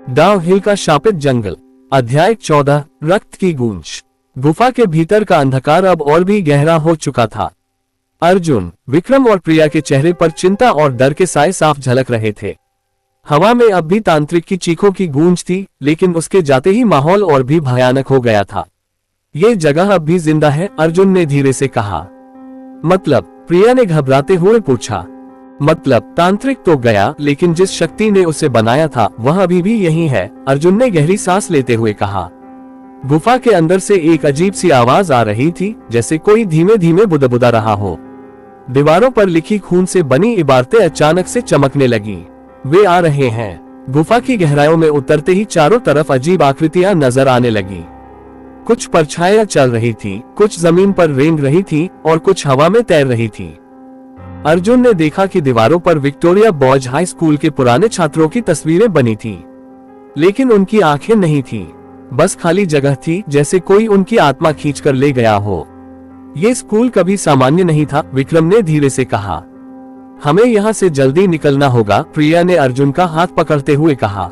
Downhill का शापित जंगल। अध्याय 14, रक्त की गूंज। गुफा के भीतर का अंधकार अब और भी गहरा हो चुका था। अर्जुन, विक्रम और प्रिया के चेहरे पर चिंता और डर के साए साफ झलक रहे थे। हवा में अब भी तांत्रिक की चीखों की गूंज थी, लेकिन उसके जाते ही माहौल और भी भयानक हो गया था। ये जगह अब भी जिंदा है, अर्जुन ने धीरे से कहा। मतलब? प्रिया ने घबराते हुए पूछा। मतलब तांत्रिक तो गया, लेकिन जिस शक्ति ने उसे बनाया था वह अभी भी यही है, अर्जुन ने गहरी सांस लेते हुए कहा। गुफा के अंदर से एक अजीब सी आवाज आ रही थी, जैसे कोई धीमे धीमे बुदबुदा रहा हो। दीवारों पर लिखी खून से बनी इबारतें अचानक से चमकने लगीं। वे आ रहे हैं। गुफा की गहराइयों में उतरते ही चारों तरफ अजीब आकृतियां नजर आने लगी। कुछ परछाइयां चल रही थी, कुछ जमीन पर रेंग रही थी और कुछ हवा में तैर रही थी। अर्जुन ने देखा कि दीवारों पर विक्टोरिया बॉयज हाई स्कूल के पुराने छात्रों की तस्वीरें बनी थी, लेकिन उनकी आंखें नहीं थीं, बस खाली जगह थी, जैसे कोई उनकी आत्मा खींचकर ले गया हो। ये स्कूल कभी सामान्य नहीं था, विक्रम ने धीरे से कहा। हमें यहाँ से जल्दी निकलना होगा, प्रिया ने अर्जुन का हाथ पकड़ते हुए कहा।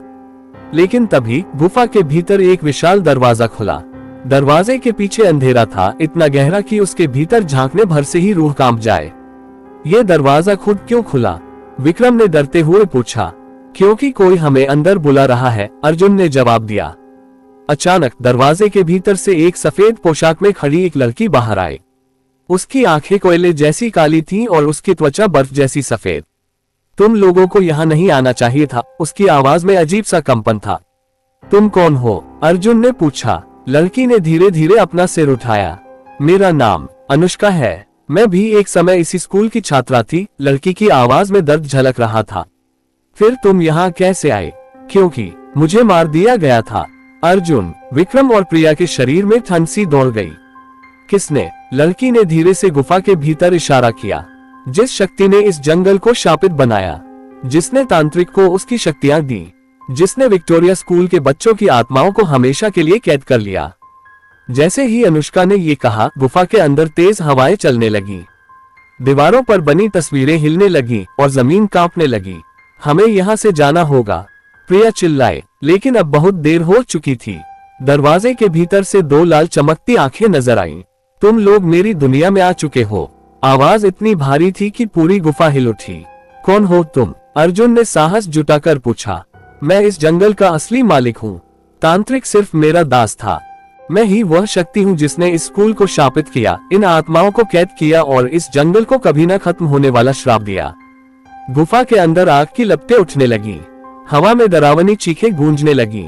लेकिन तभी गुफा के भीतर एक विशाल दरवाजा खुला। दरवाजे के पीछे अंधेरा था, इतना गहरा कि उसके भीतर झांकने भर से ही रूह कांप जाए। ये दरवाजा खुद क्यों खुला? विक्रम ने डरते हुए पूछा। क्योंकि कोई हमें अंदर बुला रहा है, अर्जुन ने जवाब दिया। अचानक दरवाजे के भीतर से एक सफेद पोशाक में खड़ी एक लड़की बाहर आई। उसकी आंखें कोयले जैसी काली थीं और उसकी त्वचा बर्फ जैसी सफेद। तुम लोगों को यहाँ नहीं आना चाहिए था, उसकी आवाज में अजीब सा कंपन था। तुम कौन हो? अर्जुन ने पूछा। लड़की ने धीरे धीरे अपना सिर उठाया। मेरा नाम अनुष्का है, मैं भी एक समय इसी स्कूल की छात्रा थी, लड़की की आवाज में दर्द झलक रहा था। फिर तुम यहाँ कैसे आए? क्योंकि मुझे मार दिया गया था। अर्जुन, विक्रम और प्रिया के शरीर में ठंड सी दौड़ गई। किसने? लड़की ने धीरे से गुफा के भीतर इशारा किया। जिस शक्ति ने इस जंगल को शापित बनाया, जिसने तांत्रिक को उसकी शक्तियां दी, जिसने विक्टोरिया स्कूल के बच्चों की आत्माओं को हमेशा के लिए कैद कर लिया। जैसे ही अनुष्का ने ये कहा, गुफा के अंदर तेज हवाएं चलने लगी। दीवारों पर बनी तस्वीरें हिलने लगी और जमीन कांपने लगी। हमें यहाँ से जाना होगा, प्रिया चिल्लाए, लेकिन अब बहुत देर हो चुकी थी। दरवाजे के भीतर से दो लाल चमकती आंखें नजर आईं। तुम लोग मेरी दुनिया में आ चुके हो। आवाज इतनी भारी थी कि पूरी गुफा हिल उठी। कौन हो तुम? अर्जुन ने साहस जुटाकर पूछा। मैं इस जंगल का असली मालिक हूँ। तांत्रिक सिर्फ मेरा दास था। मैं ही वह शक्ति हूँ जिसने इस स्कूल को शापित किया, इन आत्माओं को कैद किया और इस जंगल को कभी न खत्म होने वाला श्राप दिया। गुफा के अंदर आग की लपटें उठने लगी। हवा में डरावनी चीखें गूंजने लगी।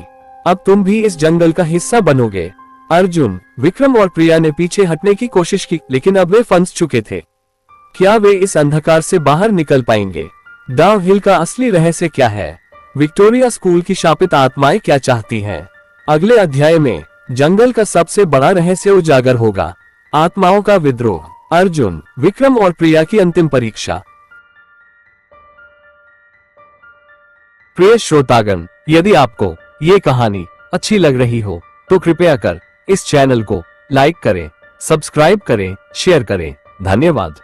अब तुम भी इस जंगल का हिस्सा बनोगे। अर्जुन, विक्रम और प्रिया ने पीछे हटने की कोशिश की, लेकिन अब वे फंस चुके थे। क्या वे इस अंधकार से बाहर निकल पाएंगे? डाउनहिल का असली रहस्य क्या है? विक्टोरिया स्कूल की शापित आत्माएं क्या चाहती हैं? अगले अध्याय में जंगल का सबसे बड़ा रहस्य उजागर होगा। आत्माओं का विद्रोह। अर्जुन, विक्रम और प्रिया की अंतिम परीक्षा। प्रिय श्रोतागण, यदि आपको ये कहानी अच्छी लग रही हो तो कृपया कर इस चैनल को लाइक करें, सब्सक्राइब करें, शेयर करें। धन्यवाद।